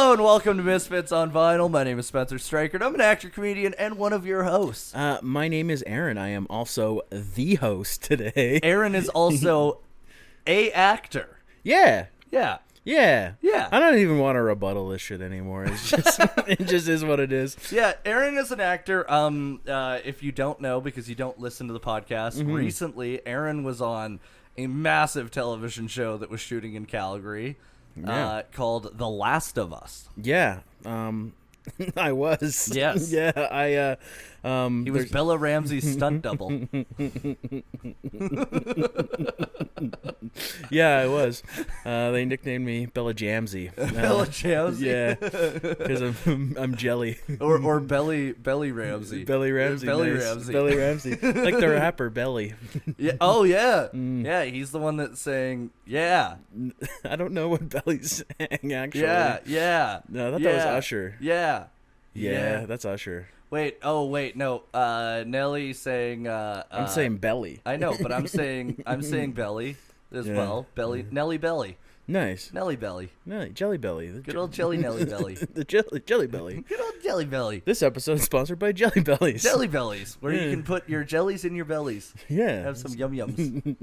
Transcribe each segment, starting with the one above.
Hello and welcome to Misfits on Vinyl. My name is Spencer Streichert. I'm an actor, comedian, and one of your hosts. My name is Aaron. I am also the host today. Aaron is also a actor. Yeah. Yeah. Yeah. Yeah. I don't even want to rebuttal this shit anymore. It's just, it just is what it is. Yeah, Aaron is an actor. If you don't know, because you don't listen to the podcast, recently Aaron was on a massive television show that was shooting in Calgary. Yeah. Called The Last of Us. Yeah. I was. Yes. Yeah, He was Bella Ramsey's stunt double. Yeah, I was. They nicknamed me Bella Jamsey. Bella Jamsey? Yeah, because I'm jelly. or Belly Ramsey. Belly Ramsey. Belly nice. Ramsey. Belly Ramsey. Like the rapper Belly. Yeah. Oh, yeah. Yeah, he's the one that's saying, yeah. I don't know what Belly's saying, actually. Yeah. No, I thought that was Usher. Yeah. Yeah, that's Usher. Wait, no. Nelly saying I'm saying Belly. I know, but I'm saying Belly as well. Belly, Nelly Belly. Nice. Nelly Belly. Nelly, Jelly Belly. Good old Jelly Nelly Belly. The Jelly Belly. Good old Jelly Belly. This episode is sponsored by Jelly Bellies. Jelly Bellies, where you can put your jellies in your bellies. Yeah. Have some yum-yums.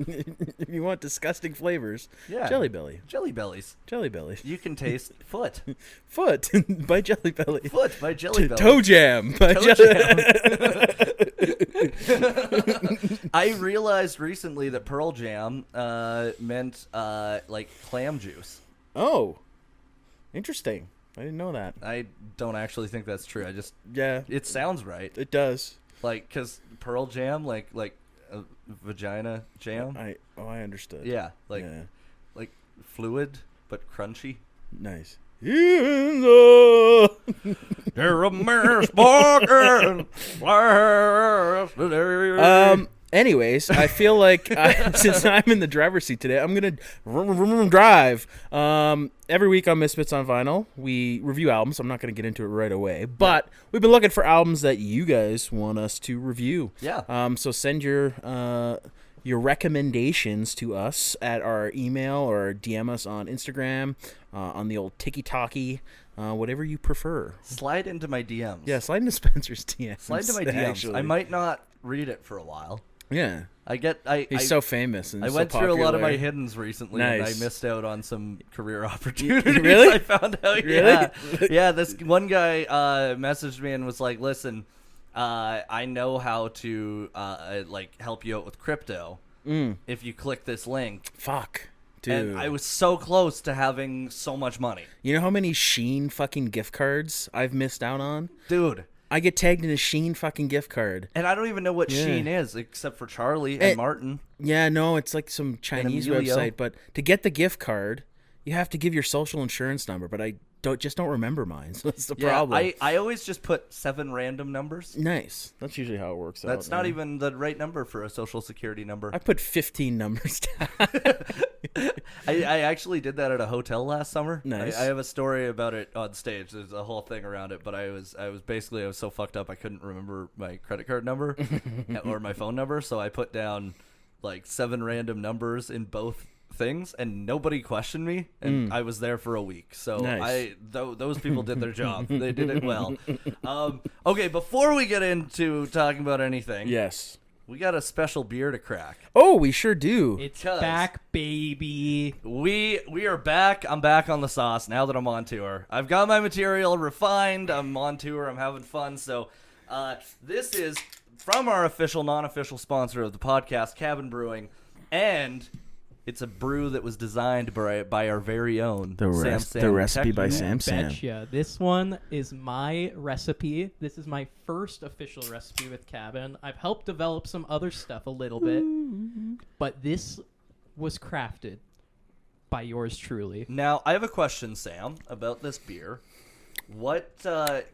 If you want disgusting flavors, Yeah. Jelly Belly. Jelly Bellies. Jelly Belly. You can taste foot. Foot by Jelly Belly. Foot by Jelly Belly. Toe Jam by Toe Jelly I realized recently that Pearl Jam meant like clam juice. Oh, interesting. I didn't know that. I don't actually think that's true. Yeah, It sounds right. it does. Like, because Pearl Jam, like vagina jam. I understood. Yeah, Yeah. like fluid but crunchy. Nice. In the You're a misspoken Anyways, I feel like since I'm in the driver's seat today, I'm gonna drive. Every week on Misfits on Vinyl, we review albums. I'm not gonna get into it right away, but we've been looking for albums that you guys want us to review. Yeah. So send your recommendations to us at our email or DM us on Instagram, on the old TikTok, whatever you prefer. Slide into my DMs. Yeah, slide into Spencer's DMs. Slide into my DMs. Actually. I might not read it for a while. Yeah. He's so famous and I so went through a lot of my popular. hiddens recently, and I Nice. missed out on some career opportunities. Really? I found out. Really? Yeah. This one guy messaged me and was like, "Listen, I know how to like help you out with crypto if you click this link." Fuck. Dude. And I was so close to having so much money. You know how many Shein fucking gift cards I've missed out on? Dude. I get tagged in a Shein fucking gift card. And I don't even know what Yeah. Shein is, except for Charlie and Martin. Yeah, no, it's like some Chinese Emilio. website. But to get the gift card, you have to give your social insurance number. But I don't remember mine, so that's the problem. I always just put 7 random numbers. Nice. That's usually how it works out. That's not even the right number for a social security number. I put 15 numbers down. I actually did that at a hotel last summer. Nice. I have a story about it on stage. There's a whole thing around it, but I was so fucked up I couldn't remember my credit card number or my phone number, so I put down like 7 random numbers in both things, and nobody questioned me, and I was there for a week. So Nice. those people did their job. They did it well. Okay, before we get into talking about anything, Yes. we got a special beer to crack. Oh, we sure do. It's 'Cause back, baby. We are back. I'm back on the sauce now that I'm on tour. I've got my material refined. I'm on tour. I'm having fun. So this is from our official, non-official sponsor of the podcast, Cabin Brewing, and it's a brew that was designed by our very own The recipe by Sam. Betcha. This one is my recipe. This is my first official recipe with Cabin. I've helped develop some other stuff a little bit, but this was crafted by yours truly. Now, I have a question, Sam, about this beer. What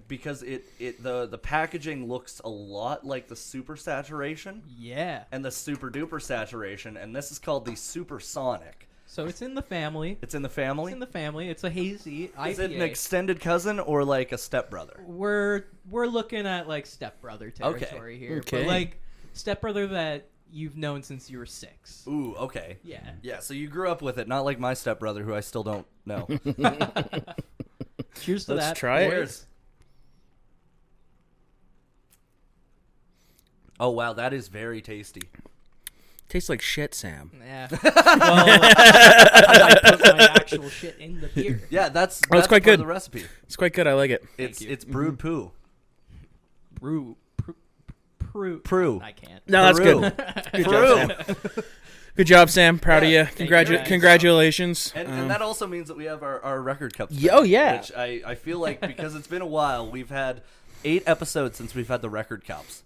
because the packaging looks a lot like the super saturation Yeah. and the super duper saturation, and this is called the Supersonic. So it's in the family. It's in the family. It's in the family. It's a hazy IPA. Is it an extended cousin or like a stepbrother? We're looking at like stepbrother territory here. Okay. But like stepbrother that you've known since you were 6. Ooh, okay. Yeah. Yeah, so you grew up with it, not like my stepbrother who I still don't know. Cheers to Let's that. try it. Cheers. Oh wow, that is very tasty. Tastes like shit, Sam. Yeah. Well, I put my actual shit in the beer. Yeah, that's quite part good. of the recipe. It's quite good. I like it. It's brewed poo. Prue. Prue. I can't. No, that's Peru. good. Good job, Sam. Good job, Sam. Proud of you. you, guys. Congratulations. And that also means that we have our record cups. Oh, yeah. Which I feel like, because it's been a while, we've had 8 episodes since we've had the record cups,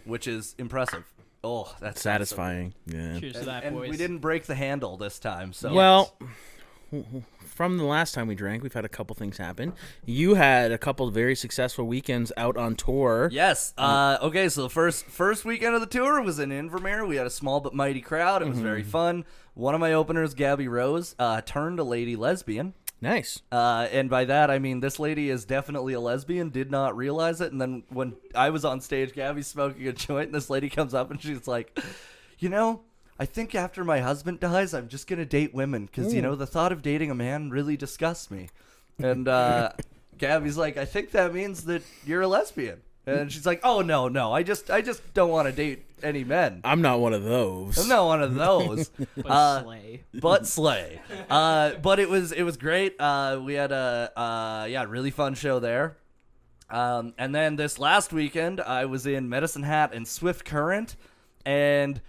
which is impressive. Oh, that's satisfying. Yeah. Cheers to that, And boys. we didn't break the handle this time. So Well, from the last time we drank, we've had a couple things happen. You had a couple very successful weekends out on tour. Yes. Okay. So the first weekend of the tour was in Invermere. We had a small but mighty crowd. It was very fun. One of my openers, Gabby Rose, turned a lady lesbian. Nice. And by that, I mean this lady is definitely a lesbian, did not realize it. And then when I was on stage, Gabby's smoking a joint, and this lady comes up and she's like, I think after my husband dies, I'm just going to date women because, the thought of dating a man really disgusts me. And Gabby's like, I think that means that you're a lesbian. And she's like, oh, no, I just don't want to date any men. I'm not one of those. I'm not one of those. But slay. But slay. But it was great. We had a really fun show there. And then this last weekend, I was in Medicine Hat and Swift Current. And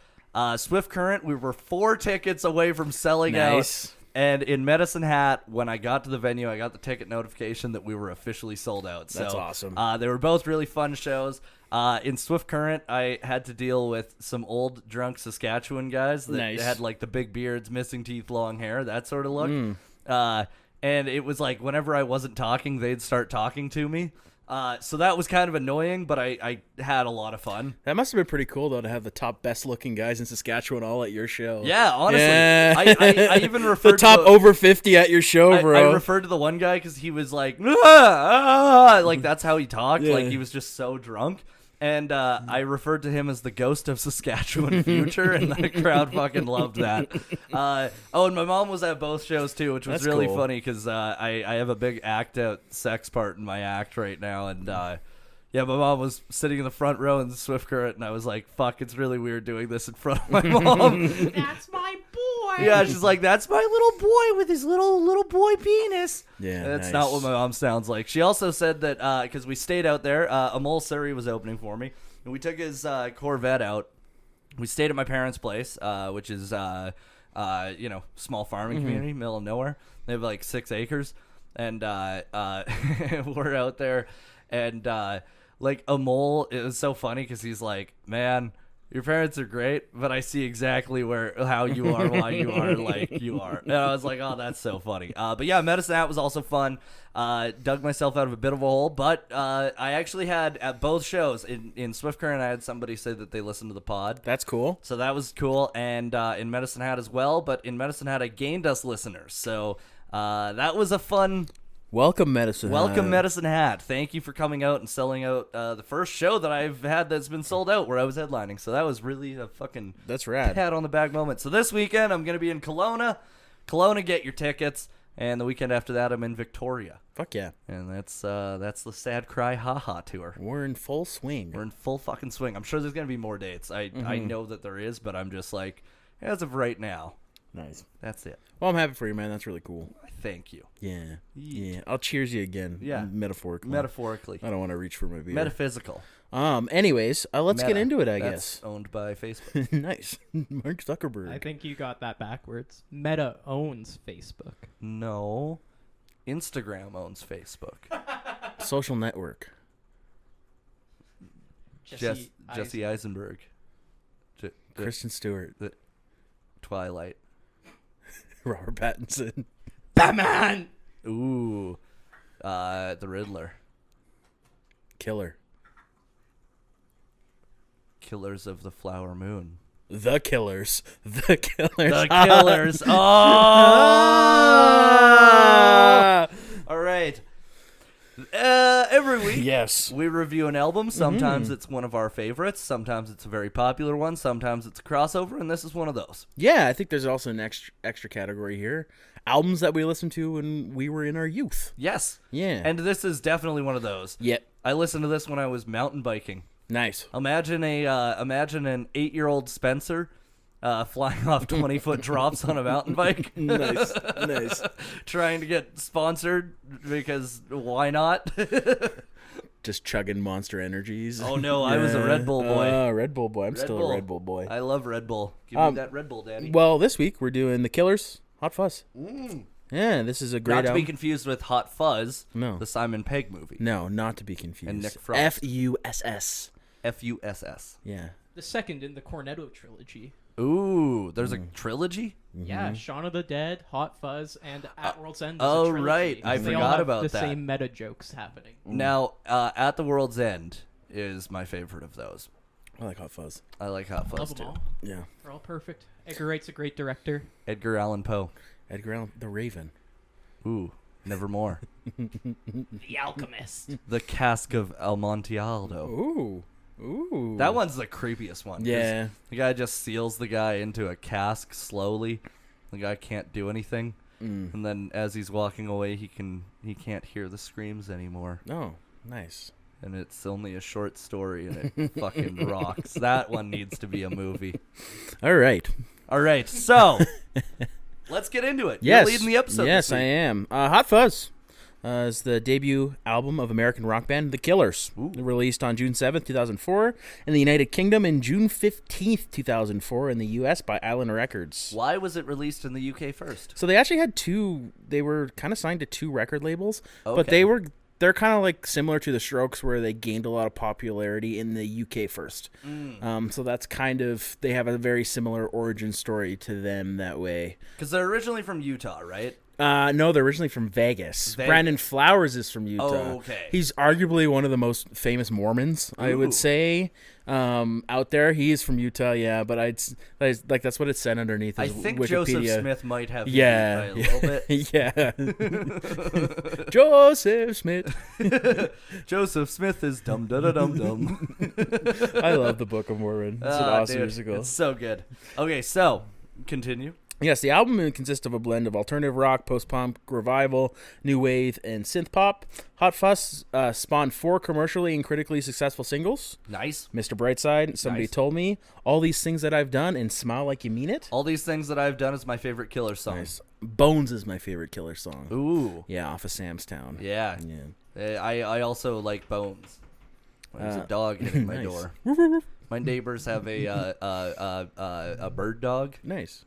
Swift Current, we were 4 tickets away from selling out. And in Medicine Hat, when I got to the venue, I got the ticket notification that we were officially sold out. So, That's awesome. They were both really fun shows. In Swift Current, I had to deal with some old drunk Saskatchewan guys that Nice. had like the big beards, missing teeth, long hair, that sort of look. And it was like whenever I wasn't talking, they'd start talking to me. So that was kind of annoying, but I had a lot of fun. That must have been pretty cool, though, to have the top best-looking guys in Saskatchewan all at your show. Yeah, honestly. Yeah. I even referred the top to over 50 at your show, I bro. referred to the one guy because he was like, like that's how he talked. Yeah. Like he was just so drunk. And I referred to him as the ghost of Saskatchewan future, and the crowd fucking loved that. And my mom was at both shows too, which was That's really cool. funny because I have a big act out sex part in my act right now, and my mom was sitting in the front row in the Swift Current, and I was like, "Fuck, it's really weird doing this in front of my mom." That's my boy. Yeah, she's like, "That's my little boy with his little boy penis." Yeah, And that's nice. not what my mom sounds like. She also said that because we stayed out there, Amol Surrey was opening for me, and we took his Corvette out. We stayed at my parents' place, which is small farming community, middle of nowhere. They have like 6 acres, and we're out there, and like Amol, it was so funny because he's like, "Man, your parents are great, but I see exactly how you are, why you are like you are." And I was like, "Oh, that's so funny." But yeah, Medicine Hat was also fun. Dug myself out of a bit of a hole, but I actually had at both shows in Swift Current, I had somebody say that they listened to the pod. That's cool. So that was cool, and in Medicine Hat as well. But in Medicine Hat, I gained us listeners, so that was a fun. Welcome, Medicine Welcome, Hat. Medicine Hat. Thank you for coming out and selling out the first show that I've had that's been sold out where I was headlining. So that was really a fucking That's rad. pat on the back moment. So this weekend, I'm going to be in Kelowna. Kelowna, get your tickets. And the weekend after that, I'm in Victoria. Fuck yeah. And that's the Sad Cry Ha Ha tour. We're in full swing. We're in full fucking swing. I'm sure there's going to be more dates. I know that there is, but I'm just like, as of right now, Nice. that's it. Well, I'm happy for you, man. That's really cool. Thank you. Yeah. Yeah. I'll cheers you again. Yeah. Metaphorically. Metaphorically. I don't want to reach for my beer. Metaphysical. Anyways, let's get Meta. into it, I That's guess. owned by Facebook. Nice. Mark Zuckerberg. I think you got that backwards. Meta owns Facebook. No. Instagram owns Facebook. Social network. Jesse Eisenberg. Kristen Stewart. Twilight. Robert Pattinson. Batman! Ooh. The Riddler. Killer. Killers of the Flower Moon. The Killers. The Killers. The Killers. Oh! All right. every week, Yes. we review an album. Sometimes it's one of our favorites. Sometimes it's a very popular one. Sometimes it's a crossover, and this is one of those. Yeah, I think there's also an extra category here. Albums that we listened to when we were in our youth. Yes. Yeah. And this is definitely one of those. Yep. I listened to this when I was mountain biking. Nice. Imagine an 8-year-old Spencer flying off 20-foot drops on a mountain bike. Nice. Trying to get sponsored because why not? Just chugging Monster Energies. Oh, no, I was a Red Bull boy. Red Bull boy. I'm Red still Bull. a Red Bull boy. I love Red Bull. Give me that Red Bull, Daddy. Well, this week we're doing The Killers, Hot Fuzz. Yeah, this is a great Not to album. be confused with Hot Fuzz, No. the Simon Pegg movie. No, not to be confused. And Nick Frost. F-U-S-S. F-U-S-S. Yeah. The second in the Cornetto trilogy. Ooh, there's a trilogy? Yeah, Shaun of the Dead, Hot Fuzz, and At World's End. Is oh, a trilogy. right. I They all forgot have about the that. same meta jokes happening. Now, At the World's End is my favorite of those. I like Hot Fuzz. I like Hot Fuzz, Love them too. all. Yeah. They're all perfect. Edgar Wright's a great director. Edgar Allan Poe. Edgar Allan, The Raven. Ooh, Nevermore. The Alchemist. The Cask of Amontillado. Ooh. That one's the creepiest one. 'cause Yeah. The guy just seals the guy into a cask slowly. The guy can't do anything. And then as he's walking away, he can't hear the screams anymore. Oh, nice. And it's only a short story, and it fucking rocks. That one needs to be a movie. All right. All right, so let's get into it. Yes. You're leading the episode. Yes, this I week. am. Hot Fuzz is the debut album of American rock band The Killers. Ooh. Released on June 7th, 2004 in the United Kingdom and June 15th, 2004 in the U.S. by Island Records. Why was it released in the UK first? So they actually had they were kind of signed to two record labels, but Okay. they're kind of like similar to the Strokes where they gained a lot of popularity in the UK first. So that's they have a very similar origin story to them that way. Because they're originally from Utah, right? No, they're originally from Vegas. Brandon Flowers is from Utah. Oh, okay. He's arguably one of the most famous Mormons, I Ooh. would say, out there. He is from Utah, yeah, but that's what it said underneath I his think Wikipedia. Joseph Smith might have Yeah, a little bit. yeah. Joseph Smith. Joseph Smith is dum da da dum dum. I love the Book of Mormon. It's an awesome musical. It's so good. Okay, so continue. Yes, the album consists of a blend of alternative rock, post-punk, revival, new wave, and synth pop. Hot Fuzz spawned 4 commercially and critically successful singles. Nice. Mr. Brightside, Somebody Nice. Told Me, All These Things That I've Done, and Smile Like You Mean It. All these things that I've done is my favorite Killer song. Nice. Bones is my favorite Killer song. Ooh. Yeah, off of Sam's Town. Yeah. Yeah. I also like Bones. There's a dog hitting my nice. door. My neighbors have a bird dog. Nice.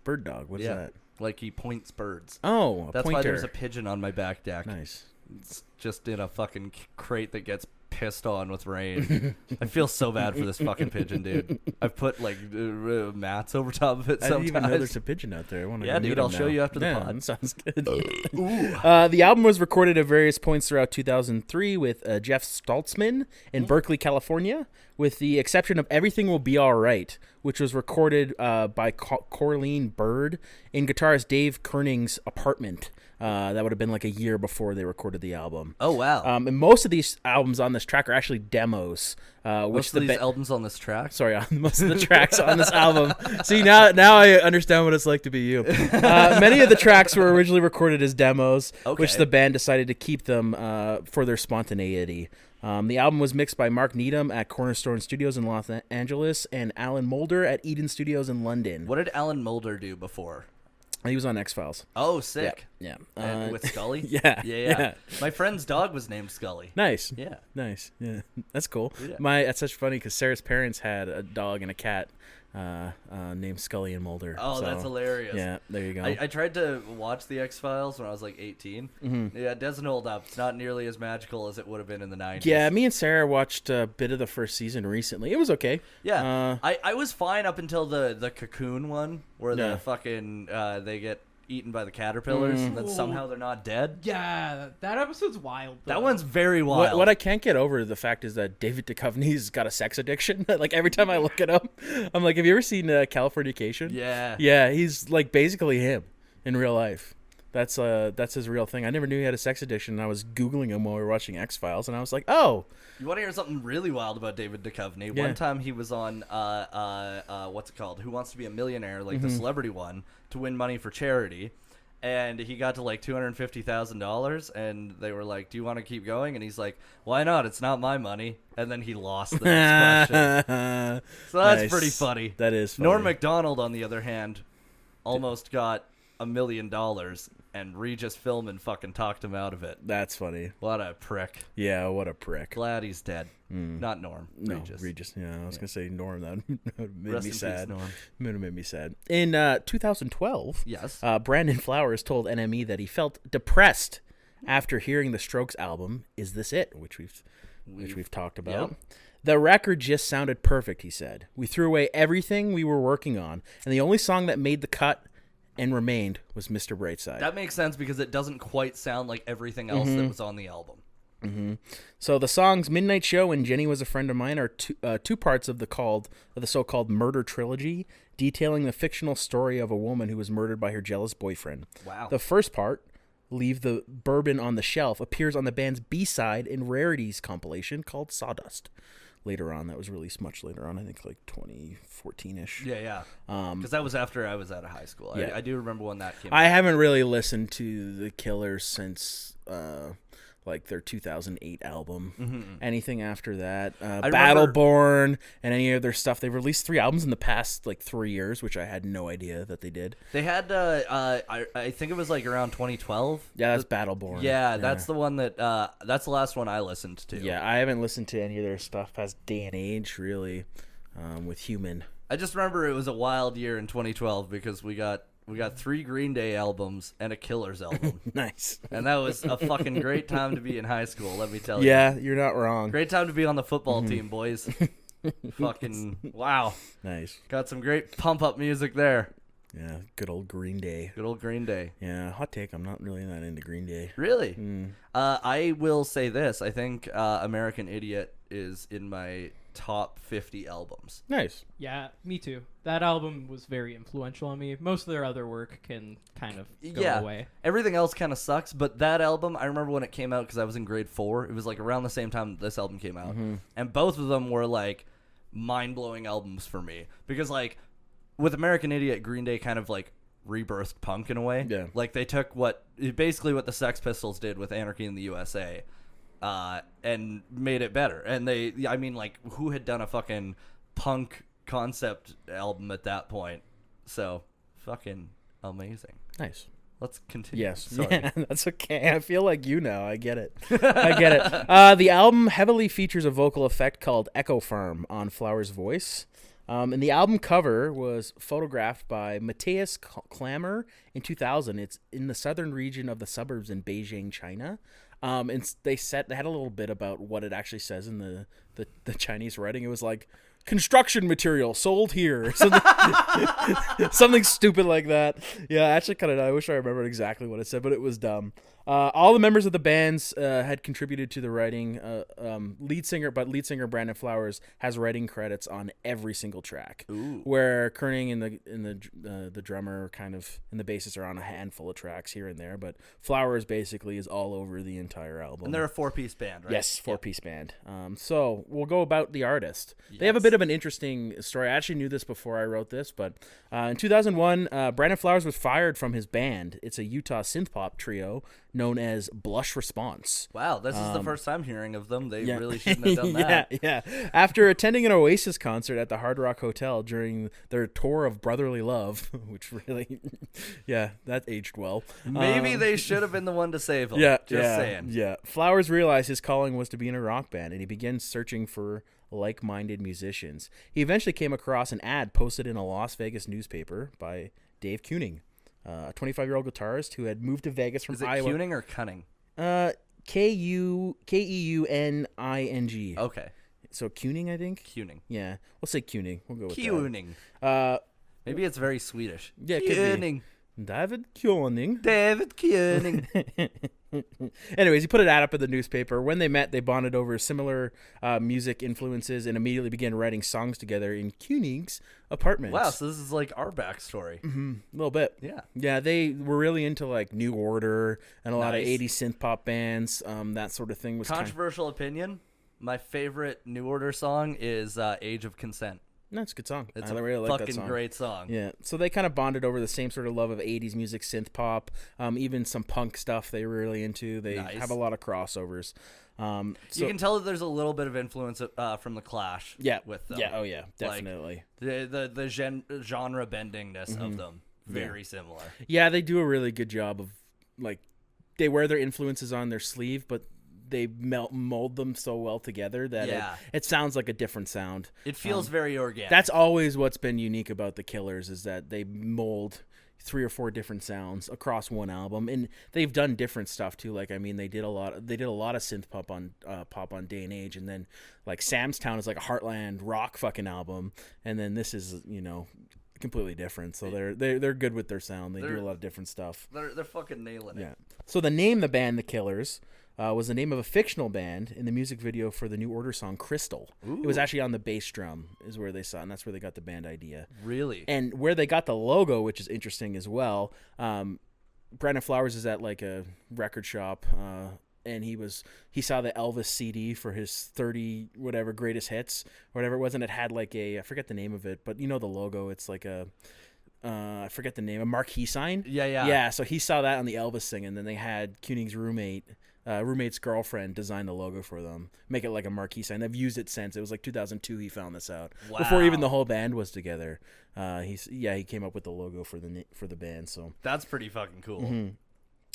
Bird dog, what is that? Like he points birds. Oh, a That's pointer. why there's a pigeon on my back deck. Nice. It's just in a fucking crate that gets pissed on with rain. I feel so bad for this fucking pigeon, dude. I've put like mats over top of it I sometimes. didn't even know there's a pigeon out there. I wanna Yeah, go dude, meet I'll him show now. you after the Yeah, pod. that sounds good. The album was recorded at various points throughout 2003 with Jeff Stoltzman in Berkeley, California, with the exception of Everything Will Be All Right, which was recorded by Corleen Bird in guitarist Dave Kerning's apartment. That would have been like a year before they recorded the album. Oh wow! And most of these albums on this track are actually demos. Most Which of these albums on this track. Sorry, most of the tracks on this album. See, now I understand what it's like to be you. Many of the tracks were originally recorded as demos, which Okay. the band decided to keep them for their spontaneity. The album was mixed by Mark Needham at Cornerstone Studios in Los Angeles and Alan Moulder at Eden Studios in London. What did Alan Moulder do before? He was on X-Files. Oh, sick. Yeah. And with Scully? Yeah. Yeah. My friend's dog was named Scully. Nice. Yeah. Nice. Yeah. That's cool. Yeah. That's such funny because Sarah's parents had a dog and a cat named Scully and Mulder. Oh, so, that's hilarious. Yeah, there you go. I tried to watch the X-Files when I was like 18. Mm-hmm. Yeah, it doesn't hold up. It's not nearly as magical as it would have been in the 90s. Yeah, me and Sarah watched a bit of the first season recently. It was okay. Yeah. I was fine up until the Cocoon one where Yeah. the fucking they get eaten by the caterpillars and then somehow they're not dead. Yeah, that episode's wild. Though. That one's very wild. What I can't get over the fact is that David Duchovny's got a sex addiction. Like every time I look it up, I'm like, have you ever seen Californication? Yeah. Yeah, he's like basically him in real life. That's his real thing. I never knew he had a sex addiction. And I was Googling him while we were watching X-Files, and I was like, oh. You want to hear something really wild about David Duchovny? Yeah. One time he was on, what's it called? Who Wants to Be a Millionaire, like the celebrity one, to win money for charity. And he got to like $250,000, and they were like, "Do you want to keep going?" And he's like, "Why not? It's not my money." And then he lost the next question. So that's Nice. pretty funny. That is funny. Norm Macdonald, on the other hand, almost got $1 million, and Regis Philbin fucking talked him out of it. That's funny. What a prick. Yeah, what a prick. Glad he's dead. Not Norm. No, Regis. Regis. Yeah, I was gonna say Norm. That would made Rest me in sad. peace, Norm. It would made me sad. In 2012, Yes. Brandon Flowers told NME that he felt depressed after hearing the Strokes album "Is This It," which we've talked about. Yep. The record just sounded perfect, he said. We threw away everything we were working on, and the only song that made the cut and remained was Mr. Brightside. That makes sense because it doesn't quite sound like everything else that was on the album. So the songs "Midnight Show" and "Jenny Was a Friend of Mine" are two parts of the so-called murder trilogy, detailing the fictional story of a woman who was murdered by her jealous boyfriend. Wow. The first part, "Leave the Bourbon on the Shelf," appears on the band's B-side and rarities compilation called Sawdust. Later on, that was released much later on, I think like 2014-ish. Yeah. Because that was after I was out of high school. Yeah. I do remember when that came I out. haven't really listened to the Killers since like their 2008 album. Anything after that, remember- Battleborn and any of their stuff. They've released 3 albums in the past like 3 years, which I had no idea that they did. They had, I think it was like around 2012. Yeah, that's Battleborn. Yeah, that's the one that, that's the last one I listened to. Yeah, I haven't listened to any of their stuff past Day and Age, really, with Human. I just remember it was a wild year in 2012 because we got 3 Green Day albums and a Killers album. Nice. And that was a fucking great time to be in high school, let me tell you. Yeah, you're not wrong. Great time to be on the football team, boys. Fucking, wow. Nice. Got some great pump-up music there. Yeah, good old Green Day. Good old Green Day. Yeah, hot take. I'm not really that into Green Day. Really? I will say this. I think American Idiot is in my top 50 albums. Nice. Yeah, me too. That album was very influential on me. Most of their other work can kind of go Yeah. away. Everything else kind of sucks, but that album, I remember when it came out because I was in grade 4. It was like around the same time this album came out. And both of them were like mind-blowing albums for me. Because like with American Idiot, Green Day kind of like rebirthed punk in a way. Yeah. Like they took basically what the Sex Pistols did with Anarchy in the USA. And made it better. And who had done a fucking punk concept album at that point? So, fucking amazing. Nice. Let's continue. Yes. Sorry. Yeah, that's okay. I feel like you now. I get it. I get it. The album heavily features a vocal effect called Echo Farm on Flowers' voice. And the album cover was photographed by Matthias Klammer in 2000. It's in the southern region of the suburbs in Beijing, China. And they had a little bit about what it actually says in the Chinese writing. It was like construction material sold here, something stupid like that. Yeah, actually, I wish I remembered exactly what it said, but it was dumb. All the members of the bands had contributed to the writing. Lead singer Brandon Flowers has writing credits on every single track. Ooh. Where Kerning and the drummer kind of and the bassist are on a handful of tracks here and there, but Flowers basically is all over the entire album. And they're a 4-piece band, right? Yes, 4-piece band. So we'll go about the artist. They have a bit of an interesting story. I actually knew this before I wrote this, but in 2001, Brandon Flowers was fired from his band. It's a Utah synth pop trio known as Blush Response. Wow, this is the first time hearing of them. They Yeah. really shouldn't have done that. Yeah. After attending an Oasis concert at the Hard Rock Hotel during their tour of Brotherly Love, which really, that aged well. Maybe they should have been the one to save them. Just saying. Yeah. Flowers realized his calling was to be in a rock band, and he began searching for like-minded musicians. He eventually came across an ad posted in a Las Vegas newspaper by Dave Kuning, a 25-year-old guitarist who had moved to Vegas from Is it Iowa. Kuning or Cunning? Keuning. Okay. So Kuning, I think. Kuning. Yeah, we'll say Kuning. We'll go with Kuning. that. Maybe it's very Swedish. Yeah, it could be. Kuning. David Koenig. David Koenig. Anyways, he put an ad up in the newspaper. When they met, they bonded over similar music influences and immediately began writing songs together in Koenig's apartment. Wow, so this is like our backstory. A little bit. Yeah. Yeah, they were really into like New Order and a lot of Nice. 80s synth pop bands. That sort of thing was Controversial opinion. My favorite New Order song is Age of Consent. That's a good song. It's I a really like that fucking song. great song. Yeah, so they kind of bonded over the same sort of love of 80s music, synth pop, even some punk stuff they were really into. They Nice. have a lot of crossovers. You can tell that there's a little bit of influence from the Clash. Yeah, with them. yeah, oh yeah, definitely. The genre bendingness of them, very similar. Yeah, they do a really good job of like they wear their influences on their sleeve, but they mold them so well together that it sounds like a different sound. It feels very organic. That's always what's been unique about the Killers is that they mold 3 or 4 different sounds across one album, and they've done different stuff too. Like, I mean, they did a lot of synth pop on Day and Age, and then like Sam's Town is like a Heartland rock fucking album, and then this is completely different. So they're good with their sound. They do a lot of different stuff. They're fucking nailing it. Yeah. So the name of the band, the Killers, was the name of a fictional band in the music video for the New Order song Crystal. Ooh. It was actually on the bass drum is where they saw, and that's where they got the band idea. Really? And where they got the logo, which is interesting as well, Brandon Flowers is at like a record shop, and he saw the Elvis CD for his 30 whatever greatest hits, or whatever it was, and it had like I forget the name of it, but you know the logo, it's like I forget the name, a marquee sign. Yeah. So he saw that on the Elvis thing, and then they had Koenig's roommate's girlfriend design the logo for them, make it like a marquee sign. They've used it since. It was like 2002 he found this out. Wow. Before even the whole band was together. He came up with the logo for the band. So that's pretty fucking cool. Mm-hmm.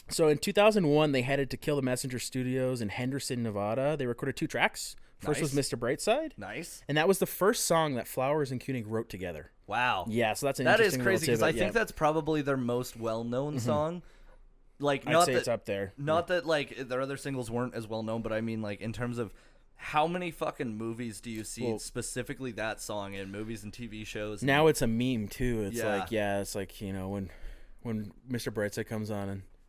So in 2001 they headed to Kill the Messenger Studios in Henderson, Nevada. They recorded 2 tracks. First was Mr. Brightside. Nice. And that was the first song that Flowers and Koenig wrote together. Wow. Yeah, so that's an that is interesting crazy because I relative, think that's probably their most well-known song. Like, I'd not say that it's up there. Not that like their other singles weren't as well known, but I mean like in terms of how many fucking movies do you see specifically that song in movies and TV shows? Now it's a meme too. It's Yeah. it's like, you know, when Mr. Brightside comes on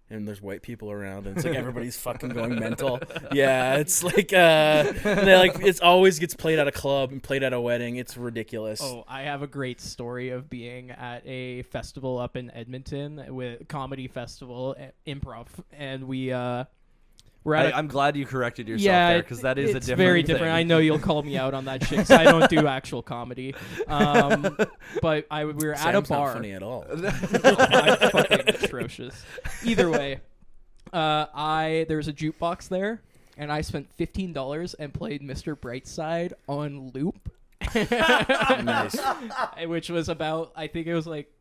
and there's white people around and it's like everybody's fucking going mental. Yeah, it's like it always gets played at a club and played at a wedding. It's ridiculous. Oh, I have a great story of being at a festival up in Edmonton with comedy festival improv, and we're at I'm glad you corrected yourself there because that is it's a different very thing. different. I know you'll call me out on that shit 'cause I don't do actual comedy. But we were at a Sam's bar. not funny at all. I'm fucking atrocious. Either way, there was a jukebox there, and I spent $15 and played Mr. Brightside on loop. Nice. Which was about, I think it was like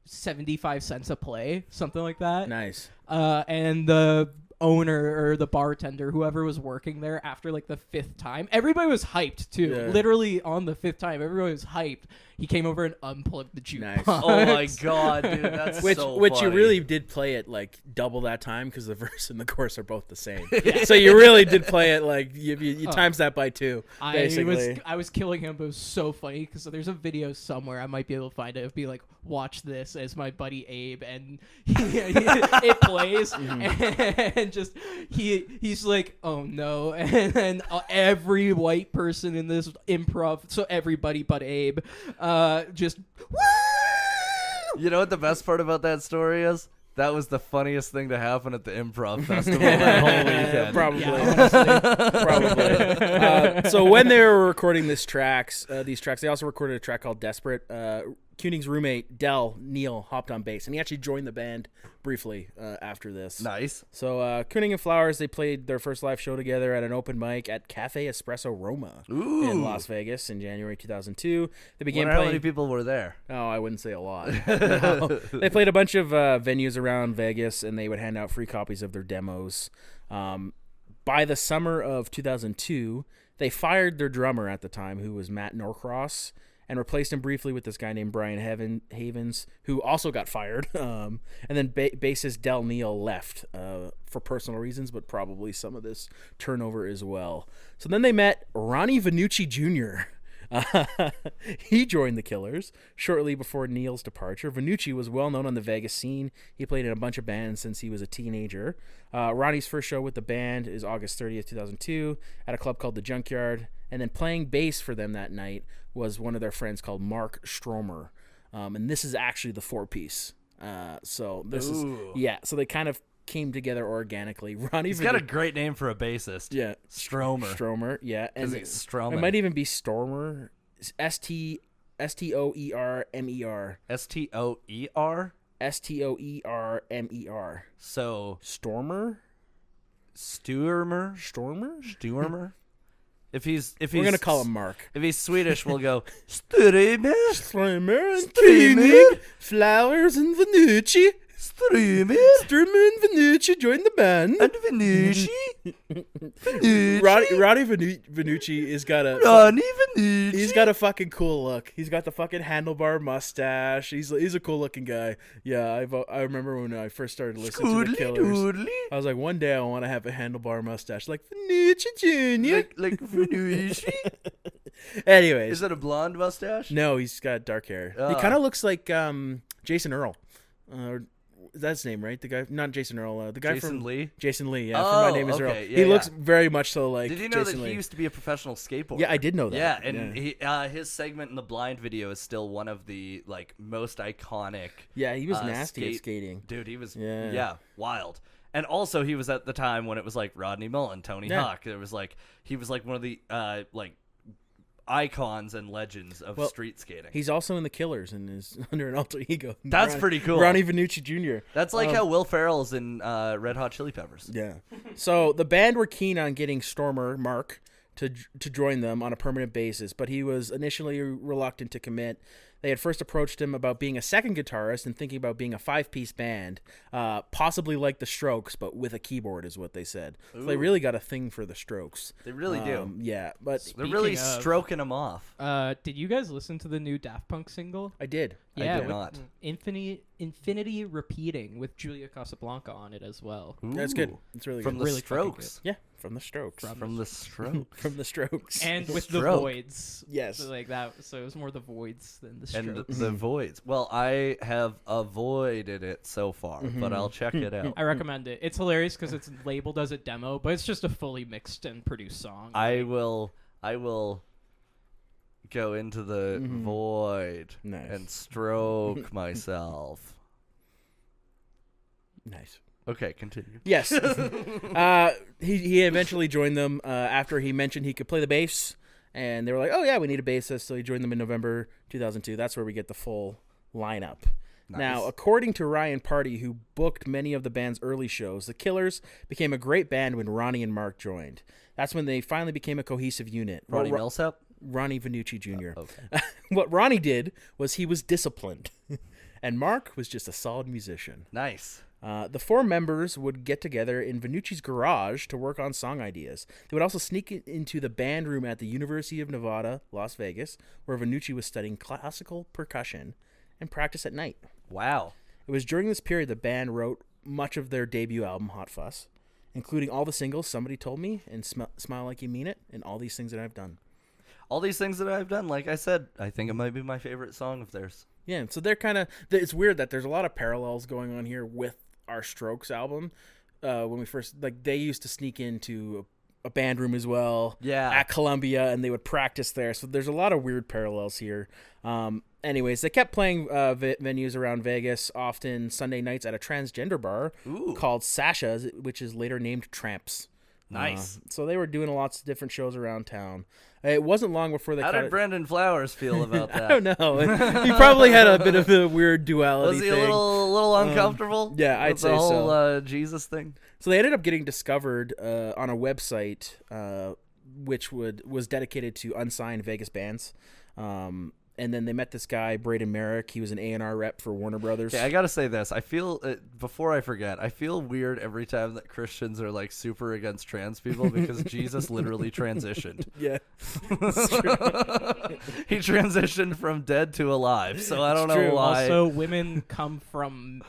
75 cents a play, something like that. Nice. And the owner or the bartender, whoever was working there, after like the 5th time, everybody was hyped too. Yeah. Literally on the 5th time, everybody was hyped. He came over and unplugged the jukebox. Nice. Oh my god, dude, that's Which so you funny. really did play it like double that time because the verse and the chorus are both the same. So you really did play it like you times that by 2. Basically. I was killing him, but it was so funny because there's a video somewhere, I might be able to find it. It'd be like, watch this as my buddy Abe, and it plays, and just he's like, oh no, and then every white person in this improv, so everybody but Abe, just woo! You know what the best part about that story is? That was the funniest thing to happen at the improv festival that whole weekend. Probably. Yeah, Probably. So when they were recording these tracks, they also recorded a track called Desperate. Koenig's roommate, Del Neal, hopped on bass, and he actually joined the band briefly after this. Nice. So Koenig and Flowers, they played their first live show together at an open mic at Cafe Espresso Roma in Las Vegas in January 2002. They began Wonder playing. how many people were there? Oh, I wouldn't say a lot. No. They played a bunch of venues around Vegas, and they would hand out free copies of their demos. By the summer of 2002, they fired their drummer at the time, who was Matt Norcross, and replaced him briefly with this guy named Brian Havens, who also got fired. And then bassist Del Neal left for personal reasons, but probably some of this turnover as well. So then they met Ronnie Vannucci Jr., He joined the Killers shortly before Neil's departure. Vannucci was well known on the Vegas scene. He played in a bunch of bands since he was a teenager. Ronnie's first show with the band is August 30th, 2002 at a club called the Junkyard. And then playing bass for them that night was one of their friends called Mark Stromer. And this is actually the 4-piece. So this is, so they kind of came together organically. He's got a great name for a bassist. Yeah. Stromer, yeah. And he's Stromer. It might even be Stormer. Stoermer. Stoermer. Stoermer. So Stormer. Stuermer. If he's We're gonna call him Mark. If he's Swedish, we'll go Stuermer. And Flowers and Vannucci. Strumer and Vannucci joined the band. And Vannucci. Ronnie Vannucci has got a he's got a fucking cool look. He's got the fucking handlebar mustache. He's a cool looking guy. Yeah, I remember when I first started listening to the Killers. I was like, one day I want to have a handlebar mustache like Vannucci Jr. Like Vannucci. Anyways, is it a blonde mustache? No, he's got dark hair. He kind of looks like Jason Earl. That's his name, right? The guy, not Jason Earl. The guy Jason from Lee. Jason Lee. Yeah, from My Name Is Earl. Yeah, he looks very much so like. Did you know Jason that he Lee. used to be a professional skateboarder? Yeah, I did know that. Yeah, and his segment in the Blind video is still one of the most iconic. Yeah, he was nasty at skating. Dude, he was wild. And also, he was at the time when it was like Rodney Mullen, Tony Hawk. It was like he was like one of the icons and legends of street skating. He's also in the Killers and is under an alter ego. That's pretty cool. Ronnie Vannucci Jr. That's like how Will Ferrell's in Red Hot Chili Peppers. Yeah. So the band were keen on getting Stormer, Mark, to join them on a permanent basis, but he was initially reluctant to commit. They had first approached him about being a second guitarist and thinking about being a 5-piece band, possibly like the Strokes, but with a keyboard is what they said. So they really got a thing for the Strokes. They really do. Yeah, but they're really stroking them off. Did you guys listen to the new Daft Punk single? I did. Yeah, I did not. Infinity Repeating with Julia Casablanca on it as well. Ooh. That's good. It's really from good. The Strokes. Yeah, from the Strokes. From the Strokes. From the Strokes. And with the Voids. Yes. So like that. So it was more the Voids than the Strokes. And the Voids. Well, I have avoided it so far, but I'll check it out. I recommend it. It's hilarious because it's labeled as a demo, but it's just a fully mixed and produced song. I will go into the void and stroke myself. Nice. Okay, continue. Yes. He eventually joined them after he mentioned he could play the bass, and they were like, oh, yeah, we need a bassist, so he joined them in November 2002. That's where we get the full lineup. Nice. Now, according to Ryan Party, who booked many of the band's early shows, the Killers became a great band when Ronnie and Mark joined. That's when they finally became a cohesive unit. Ronnie Millsap? Ronnie Vannucci Jr. Okay. What Ronnie did was he was disciplined, and Mark was just a solid musician. Nice. The 4 members would get together in Vannucci's garage to work on song ideas. They would also sneak into the band room at the University of Nevada, Las Vegas, where Vannucci was studying classical percussion, and practice at night. Wow. It was during this period the band wrote much of their debut album, Hot Fuss, including all the singles, Somebody Told Me, and Smile Like You Mean It, and All These Things That I've Done. All these things that I've done, like I said, I think it might be my favorite song of theirs. Yeah, so they're kind of... It's weird that there's a lot of parallels going on here with our Strokes album. When we first... They used to sneak into a band room as well. Yeah. At Columbia, and they would practice there. So there's a lot of weird parallels here. Anyways, they kept playing venues around Vegas, often Sunday nights at a transgender bar called Sasha's, which is later named Tramps. Nice. So they were doing lots of different shows around town. It wasn't long before they How did Brendan Flowers feel about that? I don't know. He probably had a bit of a weird duality thing. Was he a little uncomfortable? Yeah, I'd say so. The whole Jesus thing? So they ended up getting discovered on a website which was dedicated to unsigned Vegas bands. And then they met this guy, Braden Merrick. He was an A&R rep for Warner Brothers. Okay, I got to say this. I feel, before I forget, I feel weird every time that Christians are like super against trans people because Jesus literally transitioned. Yeah. He transitioned from dead to alive, so I don't know why. Also, women come from,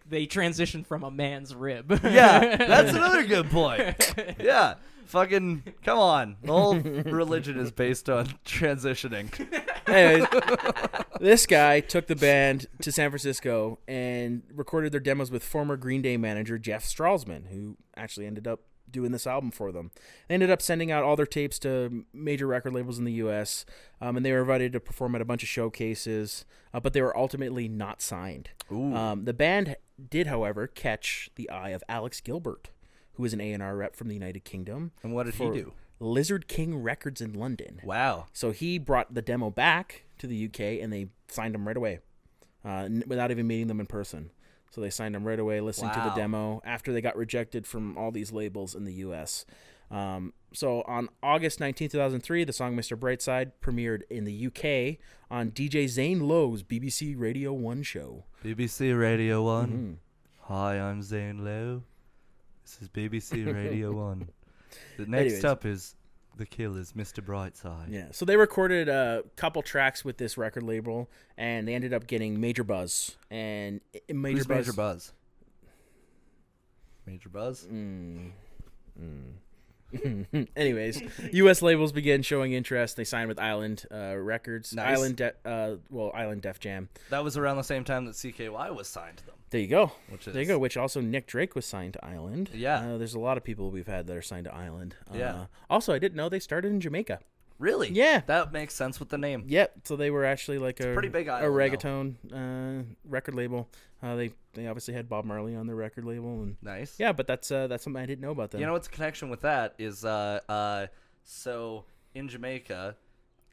they transition from a man's rib. Yeah, that's another good point. Yeah. Fucking, come on. The whole religion is based on transitioning. Anyways, this guy took the band to San Francisco and recorded their demos with former Green Day manager Jeff Stralsman, who actually ended up doing this album for them. They ended up sending out all their tapes to major record labels in the U.S., and they were invited to perform at a bunch of showcases, but they were ultimately not signed. The band did, however, catch the eye of Alex Gilbert, who is an A&R rep from the United Kingdom. And what did he do? Lizard King Records in London. Wow. So he brought the demo back to the UK, and they signed him right away, without even meeting them in person. So they signed him right away, listening to the demo after they got rejected from all these labels in the US. So on August 19, 2003, the song Mr. Brightside premiered in the UK on DJ Zane Lowe's BBC Radio 1 show. BBC Radio 1. Hi, I'm Zane Lowe. This is BBC Radio 1. The next up is The Killers, Mr. Brightside. Yeah, so they recorded a couple tracks with this record label, and they ended up getting major buzz. And Who's Major Buzz? Major Buzz? Anyways, U.S. labels began showing interest. They signed with Island Records. Nice. Island Def Jam. That was around the same time that CKY was signed to them. There you go. There you go. Which also Nick Drake was signed to Island. Yeah. There's a lot of people we've had that are signed to Island. Yeah. Also, I didn't know they started in Jamaica. Really? Yeah. That makes sense with the name. Yep. So they were actually like a pretty big a island, reggaeton record label. They obviously had Bob Marley on their record label. And Nice. yeah, but that's something I didn't know about them. You know what's the connection with that is so in Jamaica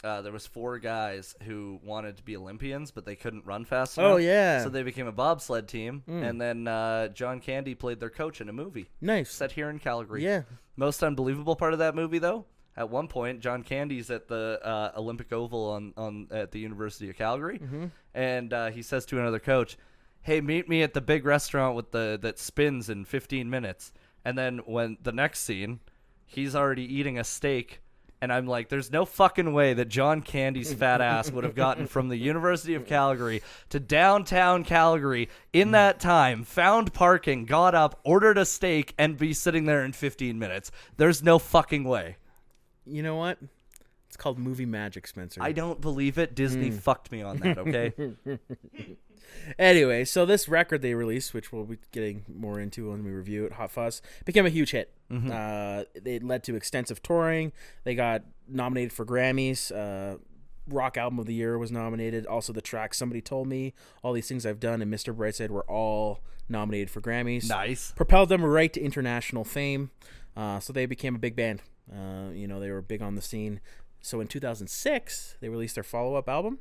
there was 4 guys who wanted to be Olympians, but they couldn't run fast enough. Oh, yeah. So they became a bobsled team, and then John Candy played their coach in a movie. Nice. Set here in Calgary. Yeah. Most unbelievable part of that movie, though, at one point, John Candy's at the Olympic Oval at the University of Calgary, and he says to another coach, "Hey, meet me at the big restaurant that spins in 15 minutes." And then when the next scene, he's already eating a steak. And I'm like, there's no fucking way that John Candy's fat ass would have gotten from the University of Calgary to downtown Calgary in that time, found parking, got up, ordered a steak, and be sitting there in 15 minutes. There's no fucking way. You know what? It's called movie magic, Spencer. I don't believe it. Disney fucked me on that, okay? Anyway, so this record they released, which we'll be getting more into when we review it, Hot Fuzz, became a huge hit. It led to extensive touring. They got nominated for Grammys. Rock Album of the Year was nominated. Also, the track Somebody Told Me, All These Things I've Done, and Mr. Brightside were all nominated for Grammys. Nice. Propelled them right to international fame. So they became a big band. They were big on the scene. So in 2006, they released their follow-up album,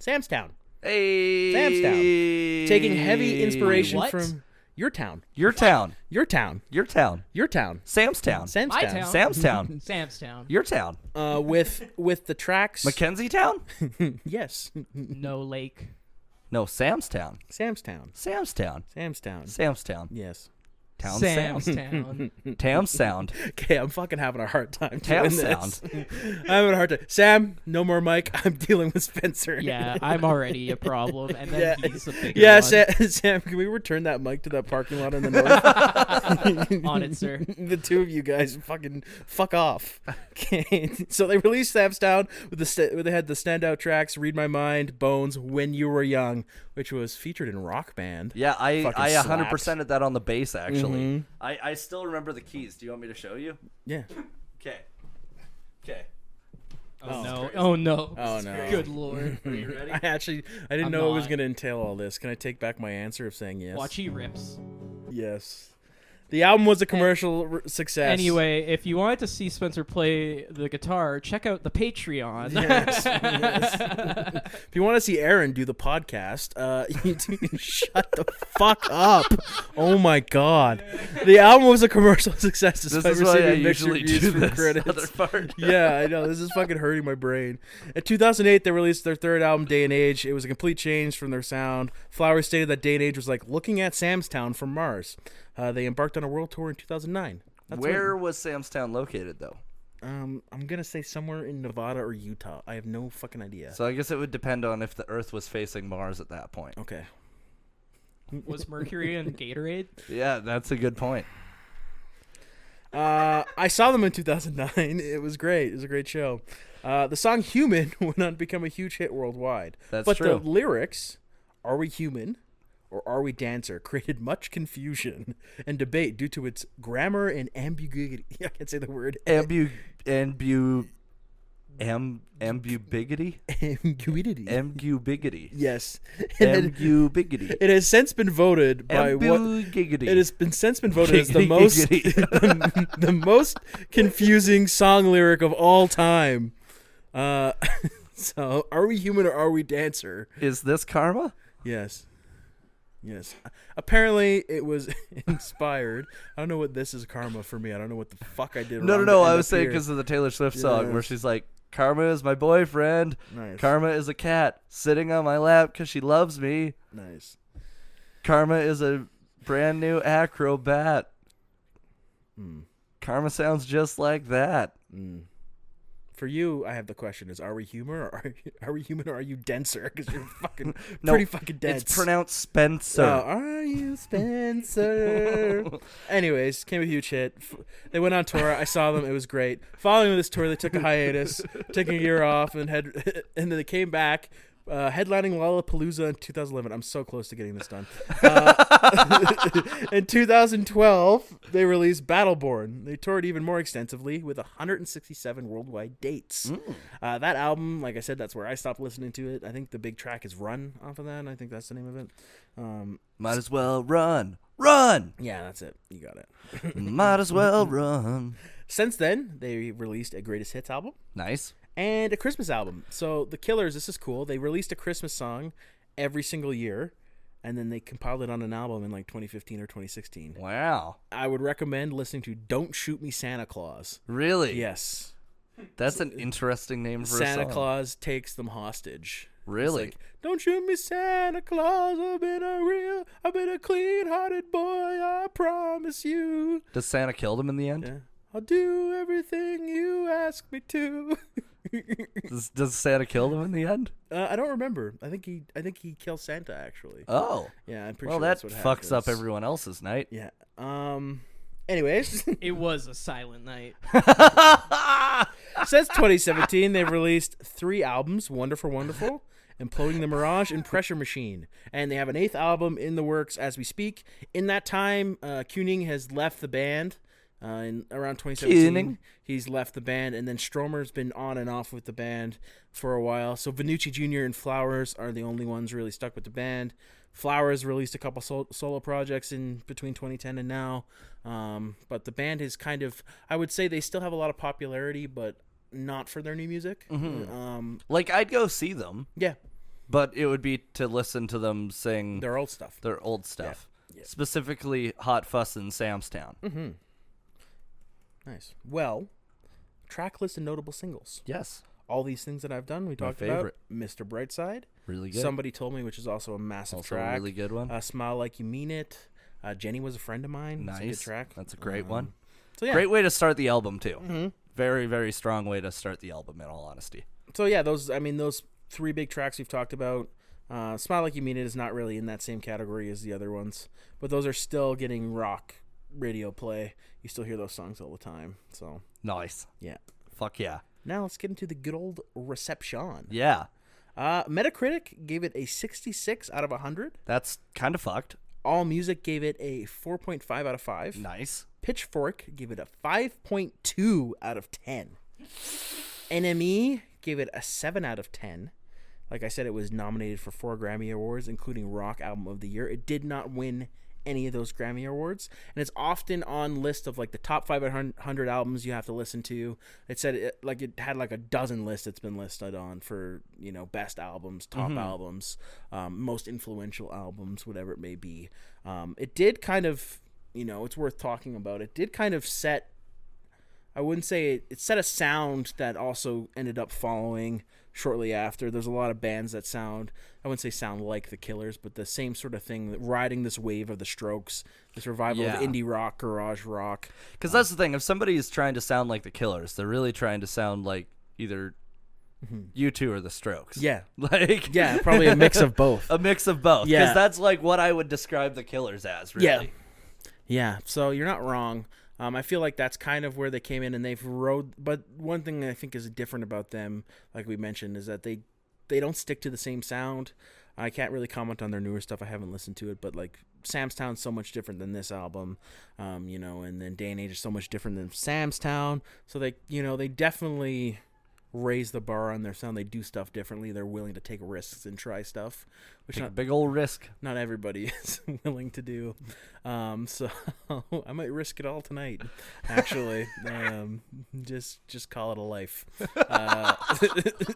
Sam's Town. Hey. Sam's Town. Taking heavy inspiration What? from Your Town. Your town. Your Town. Your town. Your Town. Sam's town. Sam's My Town. town. Sam's town. Sam's Town. Your town. With the tracks. Mackenzie town? Yes. No lake. No, Sam's town. Sam's Town. Sam's town. Sam's Town. Sam's town. Yes. Town Sam's sound. Town. Tam sound. Okay, I'm fucking having a hard time Tam doing sound. this. I'm having a hard time. Sam, no more Mike. I'm dealing with Spencer. Yeah, I'm already a problem, and then he's a bigger Yeah, one. Sam, can we return that mic to that parking lot in the north? On it, sir. The two of you guys fucking fuck off. Okay, so they released Sam's Town with they had the standout tracks "Read My Mind," "Bones," "When You Were Young," which was featured in Rock Band. Yeah, I Fucking 100%ed that on the bass, actually. Mm-hmm. I still remember the keys. Do you want me to show you? Yeah. Okay. Okay. Oh, no. crazy. Oh, no. Oh no. Good Lord. Are you ready? I didn't I'm know it was not. going to entail all this. Can I take back my answer of saying yes? Watch he rips. Yes. The album was a commercial success. Anyway, if you wanted to see Spencer play the guitar, check out the Patreon. Yes. If you want to see Aaron do the podcast, you shut the fuck up. Oh my god. The album was a commercial success This despite is why I receiving mixed usually reviews do from this critics. other part. Yeah, I know. This is fucking hurting my brain. In 2008, they released their third album, Day and Age. It was a complete change from their sound. Flowers stated that Day and Age was like looking at Sam's Town from Mars. They embarked on a world tour in 2009. Where was Sam's Town located, though? I'm gonna say somewhere in Nevada or Utah. I have no fucking idea. So I guess it would depend on if the Earth was facing Mars at that point. Okay. Was Mercury in Gatorade? Yeah, that's a good point. I saw them in 2009. It was great. It was a great show. The song "Human" went on to become a huge hit worldwide. That's but true. the lyrics, "Are we human or are we dancer?" created much confusion and debate due to its grammar and ambiguity. I can't say the word. Ambiguity. Ambiguity. Ambiguity. Yes. Ambiguity. It has since been voted by Ambiguity. It has been since been voted as the most the most confusing song lyric of all time. So, are we human or are we dancer? Is this karma? Yes. Yes. Apparently, it was inspired. I don't know what this is karma for me. I don't know what the fuck I did. No. I was saying because of the Taylor Swift song where she's like, "Karma is my boyfriend. Nice. Karma is a cat sitting on my lap because she loves me. Nice. Karma is a brand new acrobat. Karma sounds just like that." For you, I have the question: is are we human or are we human or are you denser? Because you're fucking No, pretty fucking dense. It's pronounced Spencer. Are you Spencer? Anyways, came a huge hit. They went on tour. I saw them. It was great. Following this tour, they took a hiatus, took a year off, and then they came back. Headlining Lollapalooza in 2011. I'm so close to getting this done. In 2012, they released Battleborn. They toured even more extensively with 167 worldwide dates. That album, like I said, that's where I stopped listening to it. I think the big track is Run off of that. I think that's the name of it. Might as well run. Run! Yeah, that's it. You got it. Might as well run. Since then, they released a Greatest Hits album. Nice. And a Christmas album. So the Killers, this is cool. They released a Christmas song every single year, and then they compiled it on an album in like 2015 or 2016. Wow. I would recommend listening to "Don't Shoot Me, Santa Claus." Really? Yes. That's an interesting name for a Santa song. Claus takes them hostage. Really? It's like, "Don't shoot me, Santa Claus. I've been a clean-hearted boy. I promise you." Does Santa kill them in the end? Yeah. "I'll do everything you ask me to." Does Santa kill them in the end? I don't remember. I think he kills Santa actually. Oh. Yeah, I'm pretty Well, sure that that's what fucks happens. up everyone else's night. Yeah. Anyways, It was a silent night. since 2017, they've released 3 albums: Wonderful, Wonderful, Imploding the Mirage, and Pressure Machine. And they have an 8th album in the works as we speak. In that time, Kuning has left the band. In around 2017, Kuning. He's left the band, and then Stromer's been on and off with the band for a while. So Vannucci Jr. and Flowers are the only ones really stuck with the band. Flowers released a couple solo projects in between 2010 and now, but the band is kind of, I would say they still have a lot of popularity, but not for their new music. Like, I'd go see them, Yeah, but it would be to listen to them sing their old stuff. their old stuff. Yeah. Specifically, Hot Fuss in Samstown. Nice. Well, track list and notable singles. Yes. All these things that I've done, we talked favorite. about. Mr. Brightside. Really good. Somebody Told Me, which is also a massive Also a track. really good one. Smile Like You Mean It. Jenny Was a Friend of Mine. It's a good Nice. track. That's a great one. So yeah. Great way to start the album, too. Very, very strong way to start the album, in all honesty. So yeah, those 3 big tracks we've talked about. Smile Like You Mean It is not really in that same category as the other ones, but those are still getting rock radio play. You still hear those songs all the time. So Nice. yeah. Fuck yeah. Now let's get into the good old reception. Yeah. Metacritic gave it a 66 out of 100. That's kind of fucked. AllMusic gave it a 4.5 out of 5. Nice. Pitchfork gave it a 5.2 out of 10. NME gave it a 7 out of 10. Like I said, it was nominated for 4 Grammy Awards, including Rock Album of the Year. It did not win any of those Grammy Awards, and it's often on list of like the top 500 albums you have to listen to. It said it had like a dozen lists it's been listed on for, best albums, top albums, most influential albums, whatever it may be. It did kind of, it's worth talking about. It did kind of set, I wouldn't say it set a sound that also ended up following shortly after. There's a lot of bands that sound like the Killers, but the same sort of thing, riding this wave of the Strokes, this revival of indie rock, garage rock. Because that's the thing. If somebody is trying to sound like the Killers, they're really trying to sound like either U2 or the Strokes. Yeah. Yeah, Probably a mix of both. A mix of both. Yeah. Because that's like what I would describe the Killers as, really. Yeah, so you're not wrong. I feel like that's kind of where they came in and they've rode. But one thing I think is different about them, like we mentioned, is that they don't stick to the same sound. I can't really comment on their newer stuff. I haven't listened to it, but like Sam's Town's so much different than this album, and then Day and Age is so much different than Sam's Town. So they definitely raise the bar on their sound. They do stuff differently. They're willing to take risks and try stuff, which Take a big old risk. not everybody is willing to do. So I might risk it all tonight, actually. Just call it a life.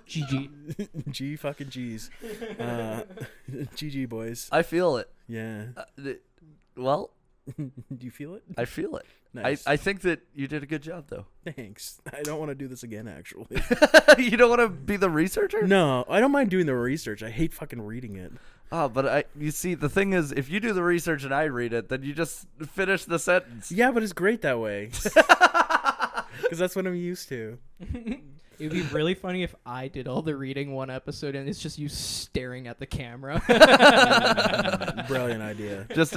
GG. G fucking G's. GG boys. I feel it. Yeah. Well, Do you feel it? I feel it. Nice. I think that you did a good job, though. Thanks. I don't want to do this again, actually. You don't want to be the researcher? No, I don't mind doing the research. I hate fucking reading it. Oh, but you see, the thing is, if you do the research and I read it, then you just finish the sentence. Yeah, but it's great that way. Because that's what I'm used to. It would be really funny if I did all the reading one episode and it's just you staring at the camera. Brilliant idea. Just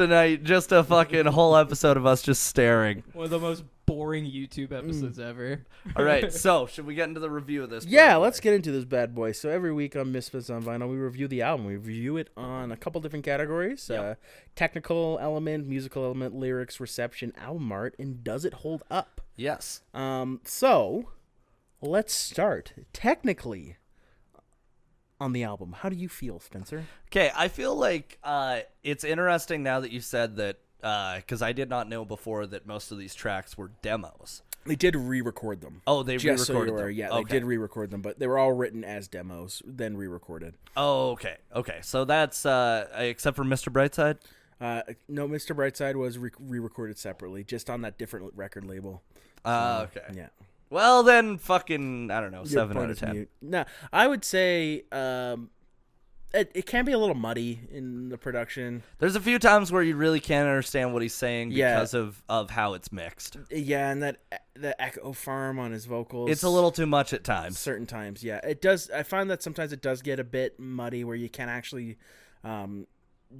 a fucking whole episode of us just staring. One of the most boring YouTube episodes ever. All right, so should we get into the review of this? Yeah, bad boy? let's get into this bad boy. So every week on Misfits on Vinyl, we review the album. We review it on a couple different categories. Yep. Technical element, musical element, lyrics, reception, album art, and does it hold up? Yes. So let's start. Technically on the album, how do you feel, Spencer? Okay, I feel like it's interesting now that you said that, because I did not know before that most of these tracks were demos. They did re-record them. Oh, they Just so re-recorded you were, them. yeah, Okay. they did re-record them, but they were all written as demos, then re-recorded. Oh, okay. Okay, so that's, except for Mr. Brightside? No, Mr. Brightside was re-recorded separately, just on that different record label. Okay. Yeah. Well, then fucking, I don't know, Your 7 point out of is 10. mute. No, I would say it can be a little muddy in the production. There's a few times where you really can't understand what he's saying Yeah. because of how it's mixed. Yeah, and the echo farm on his vocals. It's a little too much at times. Certain times, yeah. It does. I find that sometimes it does get a bit muddy where you can't actually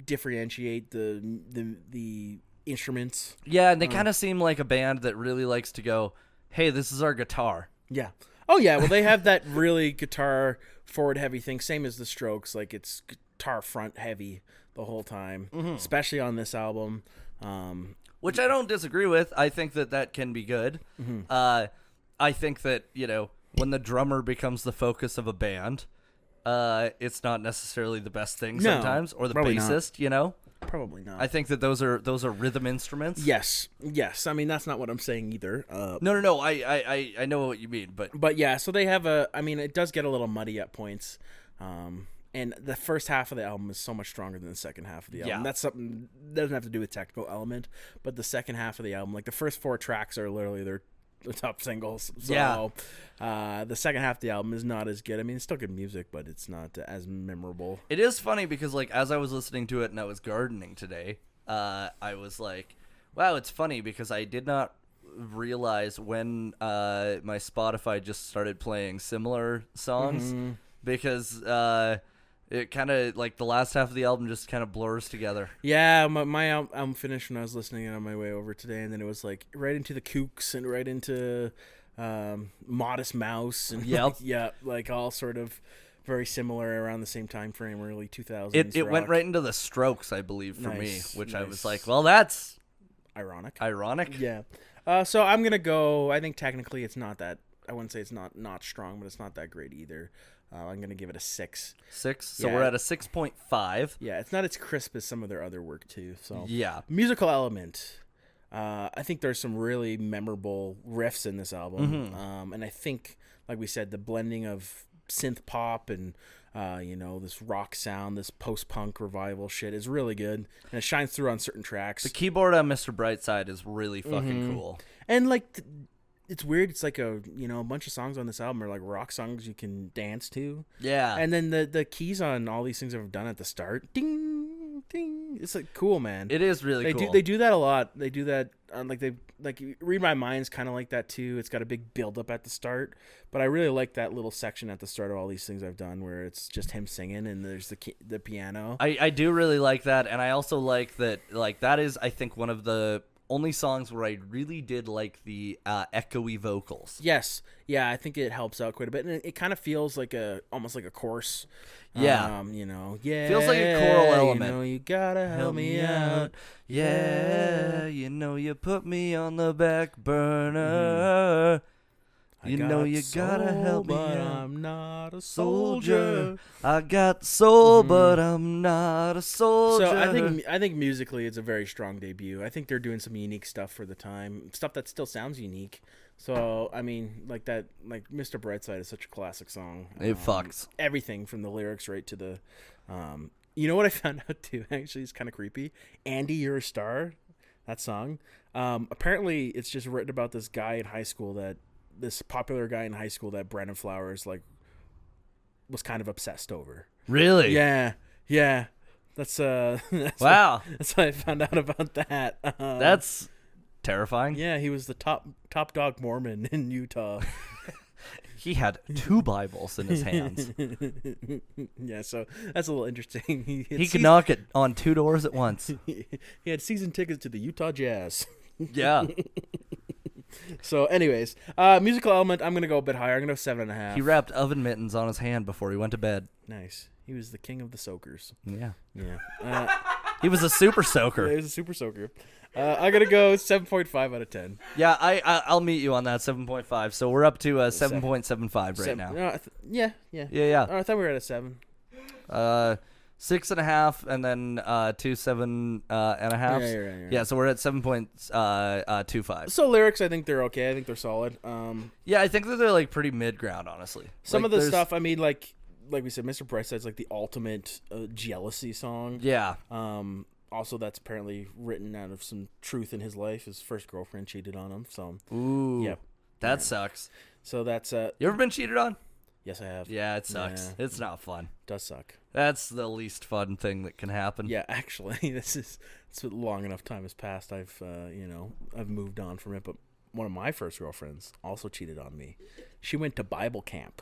differentiate the instruments. Yeah, and they kind of seem like a band that really likes to go, hey, this is our guitar. Yeah. Oh yeah. Well, they have that really guitar forward heavy thing, same as the Strokes. Like it's guitar front heavy the whole time, especially on this album. Which I don't disagree with. I think that can be good. I think that, when the drummer becomes the focus of a band, it's not necessarily the best thing No, sometimes, or the probably not. bassist, Probably not. I think that those are rhythm instruments. Yes. I mean, that's not what I'm saying either. No. I know what you mean, but Yeah, so they have it does get a little muddy at points. And the first half of the album is so much stronger than the second half of the album. Yeah. That's something that doesn't have to do with technical element, but the second half of the album, like the first 4 tracks are literally their top singles. So, the second half of the album is not as good. I mean, it's still good music, but it's not as memorable. it is funny because, like, as I was listening to it and I was gardening today, I was like, wow, it's funny because I did not realize when my Spotify just started playing similar songs because it kind of, like, the last half of the album just kind of blurs together. Yeah, my album finished when I was listening on my way over today, and then it was like right into the Kooks and right into Modest Mouse and like all sort of very similar around the same time frame, early 2000s. It went right into the Strokes, I believe, for Nice, me, which I was nice. like, well, that's ironic. ironic. Yeah. So I'm gonna go. I think technically it's not that. I wouldn't say it's not strong, but it's not that great either. I'm gonna give it a 6. 6. So Yeah. we're at a 6.5. Yeah, it's not as crisp as some of their other work too. So Yeah. musical element. I think there's some really memorable riffs in this album, and I think, like we said, the blending of synth pop and this rock sound, this post-punk revival shit is really good, and it shines through on certain tracks. The keyboard on Mr. Brightside is really fucking cool. And like, it's weird. It's like a bunch of songs on this album are like rock songs you can dance to. Yeah. And then the keys on all these things I've done at the start, ding, ding. It's like cool, man. It is really cool. They do that a lot. They do that Read My Mind's kind of like that too. It's got a big build up at the start, but I really like that little section at the start of all these things I've done where it's just him singing and there's the piano. I do really like that, and I also like that. Like, that is, I think, one of the only songs where I really did like the echoey vocals. Yes. Yeah, I think it helps out quite a bit. And it kind of feels like almost like a chorus. Yeah. Yeah. Feels like a choral element. You gotta help me out. Yeah, you put me on the back burner. You gotta help me but out. I'm not a Soldier. soldier. I got soul, but I'm not a soldier. So I think musically it's a very strong debut. I think they're doing some unique stuff for the time, stuff that still sounds unique. So I mean, like Mr. Brightside is such a classic song. It fucks everything from the lyrics right to the. You know what I found out too? Actually, it's kind of creepy. Andy, You're a Star, that song. Apparently, it's just written about this popular guy in high school that Brandon Flowers was kind of obsessed over. Really? Yeah. That's wow. That's what I found out about that. That's terrifying. Yeah, he was the top dog Mormon in Utah. He had 2 Bibles in his hands. Yeah, so that's a little interesting. He could knock it on 2 doors at once. He had season tickets to the Utah Jazz. Yeah. So, anyways, musical element, I'm going to go a bit higher. I'm going to go 7.5. He wrapped oven mittens on his hand before he went to bed. Nice. He was the king of the soakers. Yeah. Yeah. He was a super soaker. He was a super soaker. I'm going to go 7.5 out of 10. Yeah, I'll meet you on that 7.5. So we're up to 7.75 right now. Yeah. Yeah. Oh, I thought we were at a 7. 6.5, and then 2 7.5. Yeah, you're right. Yeah, so we're at 7.25. So lyrics, I think they're okay. I think they're solid. Yeah, I think that they're like pretty mid ground, honestly. Some of the stuff, I mean, like we said, Mr. Brightside's like the ultimate jealousy song. Yeah. Also, that's apparently written out of some truth in his life. His first girlfriend cheated on him. So, ooh, yep. That sucks. So that's you ever been cheated on? Yes, I have. Yeah, it sucks. Yeah. It's not fun. It does suck. That's the least fun thing that can happen. Yeah, actually, it's long enough time has passed. I've moved on from it. But one of my first girlfriends also cheated on me. She went to Bible camp.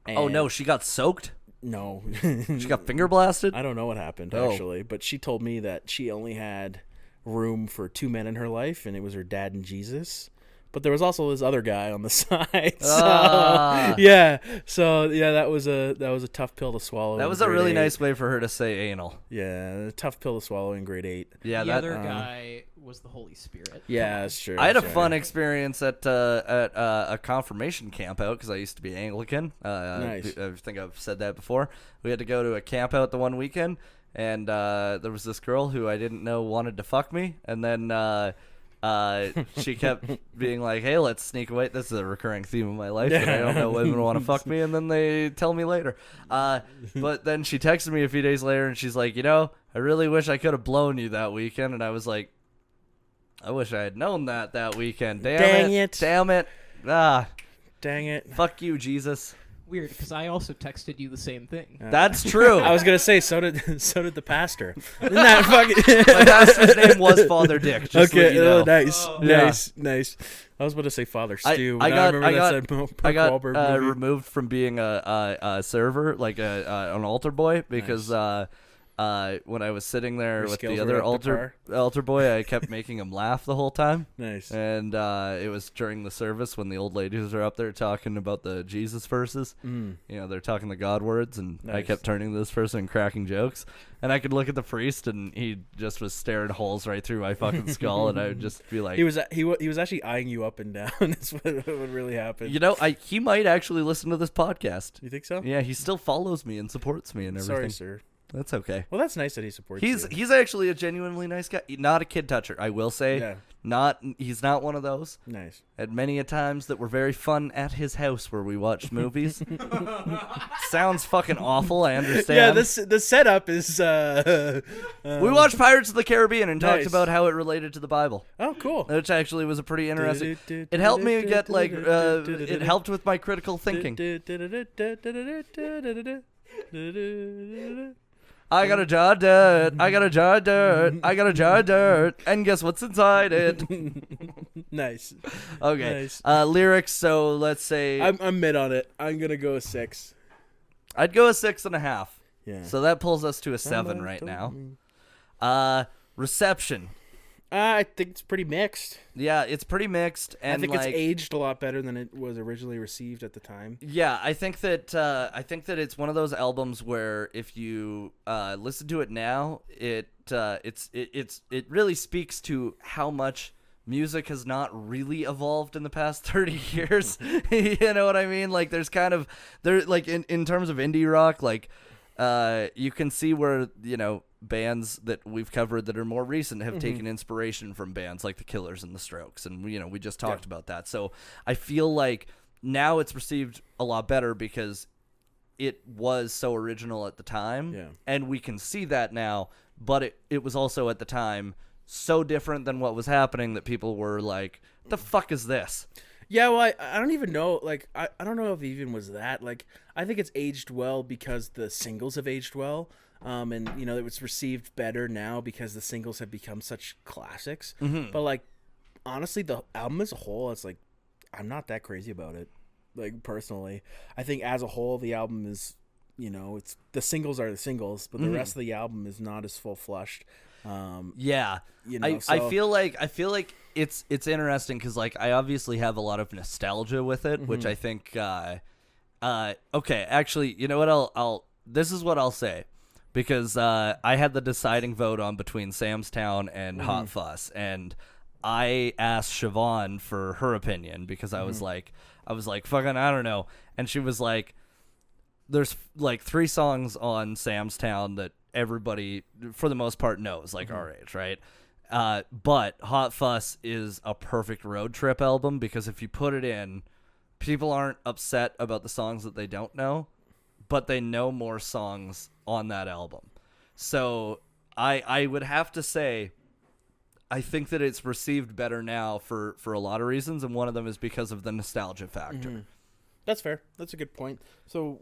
Oh no, she got soaked? No. She got finger blasted? I don't know what happened, actually. But she told me that she only had room for 2 men in her life, and it was her dad and Jesus. But there was also this other guy on the side. So, yeah. So, yeah, that was a tough pill to swallow. That was a really nice way for her to say anal. Yeah, a tough pill to swallow in grade 8. Yeah, the other guy was the Holy Spirit. Yeah, that's true. I had a fun experience at a confirmation camp out because I used to be Anglican. Nice. I think I've said that before. We had to go to a camp out the one weekend, and there was this girl who I didn't know wanted to fuck me, and then she kept being like, hey, let's sneak away. This is a recurring theme of my life, and I don't know women want to fuck me, and then they tell me later. But then she texted me a few days later, and she's like, I really wish I could have blown you that weekend. And I was like, I wish I had known that weekend. Damn it. Damn it. Dang it. Fuck you, Jesus. Weird, because I also texted you the same thing. That's true. I was gonna say so did the pastor. Isn't that fucking? My pastor's name was Father Dick. Just Okay, so you know. nice, Yeah. nice. I was about to say Father Stew. I got movie. removed from being a server, like an altar boy, because when I was sitting there with the other altar boy, I kept making him laugh the whole time. Nice. And it was during the service when the old ladies were up there talking about the Jesus verses. They're talking the God words, and I Nice. kept turning to this person and cracking jokes. And I could look at the priest, and he just was staring holes right through my fucking skull, and I would just be like, he was actually eyeing you up and down. That's what really happened. he might actually listen to this podcast. You think so? Yeah, he still follows me and supports me and everything. Sorry, sir. That's okay. Well, that's nice that he supports you. He's actually a genuinely nice guy. Not a kid toucher, I will say. Yeah. He's not one of those. Nice. Had many a times that were very fun at his house where we watched movies. Sounds fucking awful, I understand. Yeah, the setup is we watched Pirates of the Caribbean and talked Nice. about how it related to the Bible. Oh, cool. Which actually was a pretty interesting. It helped me get it helped with my critical thinking. I got a jar of dirt. I got a jar of dirt. I got a jar of dirt. And guess what's inside it? Nice. Okay. Nice. Lyrics. So let's say I'm mid on it. I'm gonna go a 6. I'd go a 6.5. Yeah. So that pulls us to a 7 right now. Reception. I think it's pretty mixed. Yeah, it's pretty mixed, and I think like, it's aged a lot better than it was originally received at the time. yeah, I think that it's one of those albums where if you listen to it now, it really speaks to how much music has not really evolved in the past 30 years. You know what I mean? Like there's kind of like in terms of indie rock, like you can see where, you know, bands that we've covered that are more recent have taken inspiration from bands like the Killers and the Strokes, and you know, we just talked about that. So I feel like now it's received a lot better because it was so original at the time, and we can see that now, but it was also at the time so different than what was happening that people were like, the fuck is this? Yeah, well, I don't even know. Like, I don't know if it even was that. Like, I think it's aged well because the singles have aged well. And, you know, it was received better now because the singles have become such classics. But, like, honestly, the album as a whole, it's like, I'm not that crazy about it. Like, personally. I think as a whole, the album is, you know, it's the singles are the singles, but the rest of the album is not as full-flushed. Yeah, you know, I feel like it's interesting because like I obviously have a lot of nostalgia with it, which I think okay, actually, you know what, I'll this is what I'll say, because I had the deciding vote on between Sam's Town and Hot Fuss, and I asked Siobhan for her opinion because I was like fucking I don't know, and she was like, there's like 3 songs on Sam's Town that everybody for the most part knows, like our age, right? But Hot Fuss is a perfect road trip album because if you put it in, people aren't upset about the songs that they don't know, but they know more songs on that album. So I would have to say I think that it's received better now for a lot of reasons, and one of them is because of the nostalgia factor. That's fair. That's a good point. So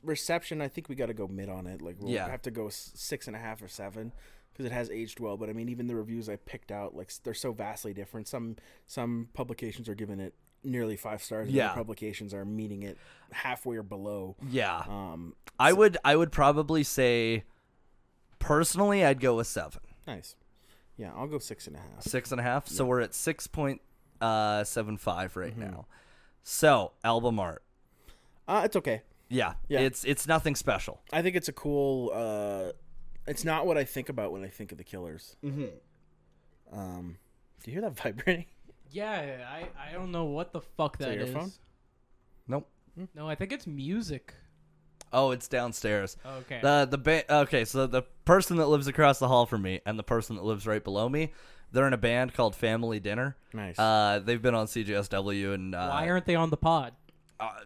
reception, I think we got to go mid on it. Like we'll have to go 6.5 or 7 because it has aged well. But I mean, even the reviews I picked out, like they're so vastly different. Some publications are giving it nearly 5 stars. And other publications are meeting it halfway or below. Yeah. I would probably say, personally, I'd go with 7. Nice. Yeah, I'll go 6.5. 6.5. Yeah. So we're at 6.75 right now. So album art. It's okay. Yeah. It's nothing special. I think it's a cool. It's not what I think about when I think of the Killers. Do you hear that vibrating? Yeah, I don't know what the fuck that is. Phone? Nope. No, I think it's music. Oh, it's downstairs. Okay. Okay, so the person that lives across the hall from me and the person that lives right below me, they're in a band called Family Dinner. Nice. They've been on CJSW and why aren't they on the pod?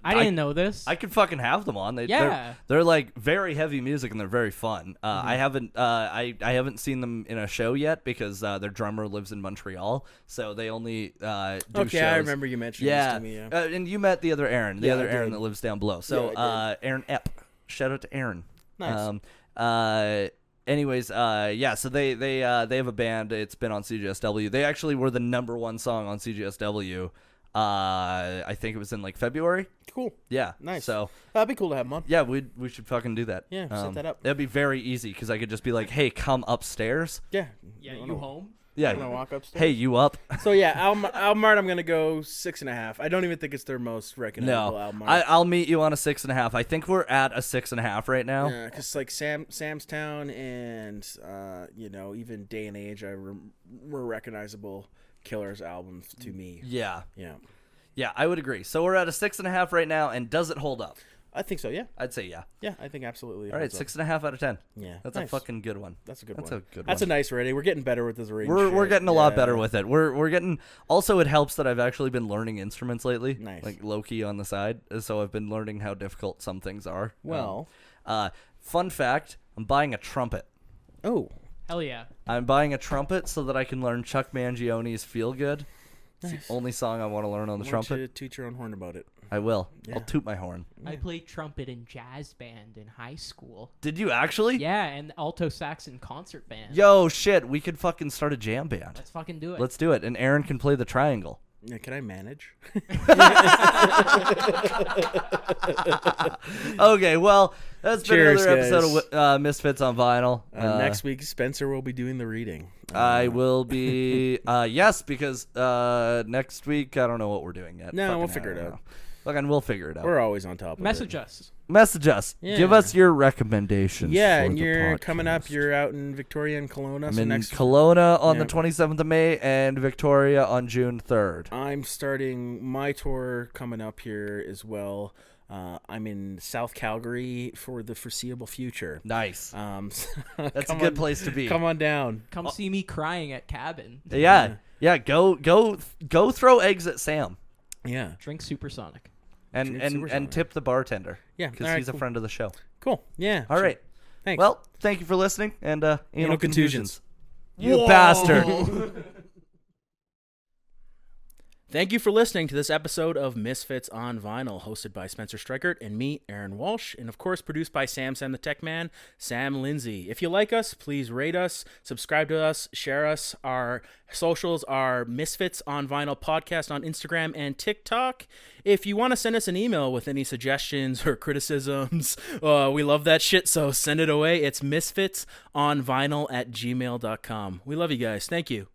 I didn't know this. I could fucking have them on. They're like very heavy music and they're very fun. I haven't seen them in a show yet because their drummer lives in Montreal, so they only do shows. I remember you mentioning this to me. Yeah. And you met the other Aaron, Aaron that lives down below. So Aaron Epp, shout out to Aaron. Nice. Anyways, so they have a band. It's been on CJSW. They actually were the #1 song on CJSW. I think it was in like February. Cool. Yeah. Nice. So that'd be cool to have them on. Yeah, we should fucking do that. Yeah, set that up. That'd be very easy because I could just be like, "Hey, come upstairs." Yeah. Yeah, you home? Yeah. When I walk upstairs. Hey, you up? So yeah, album art, I'm gonna go 6.5. I don't even think it's their most recognizable album art. I'll meet you on a 6.5. I think we're at a 6.5 right now. Yeah, because like Sam's Town and even Day and Age were recognizable Killers albums to me. Yeah. Yeah. Yeah, I would agree. So we're at a 6.5 right now, and does it hold up? I think so, yeah. I'd say yeah. Yeah, I think absolutely. All right, 6.5 out of 10. Yeah. That's a fucking good one. That's a good one. That's a nice rating. We're getting better with this range. We're getting a lot better with it. We're getting. Also, it helps that I've actually been learning instruments lately. Nice. Like low key on the side. So I've been learning how difficult some things are. Well, fun fact: I'm buying a trumpet. Oh. Hell yeah. I'm buying a trumpet so that I can learn Chuck Mangione's "Feel Good." Nice. It's the only song I want to learn on the trumpet. To toot your own horn about it. I will. Yeah. I'll toot my horn. I played trumpet in jazz band in high school. Did you actually? Yeah, and alto sax in concert band. Yo, shit. We could fucking start a jam band. Let's fucking do it. Let's do it. And Aaron can play the triangle. Yeah, can I manage? Okay, well, that's been Cheers, another episode guys. of Misfits on Vinyl. Next week, Spencer will be doing the reading. I will be, yes, because next week, I don't know what we're doing yet. No, Fucking, we'll figure I it don't out. know. Fucking, we'll figure it out. We're always on top of Message it. us. Message us. Yeah. Give us your recommendations. Yeah, for and the you're podcast. coming up. You're out in Victoria and Kelowna. I'm so in next Kelowna on yeah. the 27th of May and Victoria on June 3rd. I'm starting my tour coming up here as well. I'm in South Calgary for the foreseeable future. Nice. That's a come good on- place to be. Come on down. Come see me crying at cabin. Yeah. Go throw eggs at Sam Yeah. Drink supersonic. and Drink and, Super and Sonic. tip the bartender. Yeah, because all right, he's a cool. friend of the show. Cool. Yeah. All right. Thanks. Well, thank you for listening and anal contusions. You bastard. Thank you for listening to this episode of Misfits on Vinyl, hosted by Spencer Streichert and me, Aaron Walsh, and of course produced by Sam the Tech Man, Sam Lindsay. If you like us, please rate us, subscribe to us, share us. Our socials are Misfits on Vinyl Podcast on Instagram and TikTok. If you want to send us an email with any suggestions or criticisms, we love that shit, so send it away. It's misfitsonvinyl@gmail.com. We love you guys. Thank you.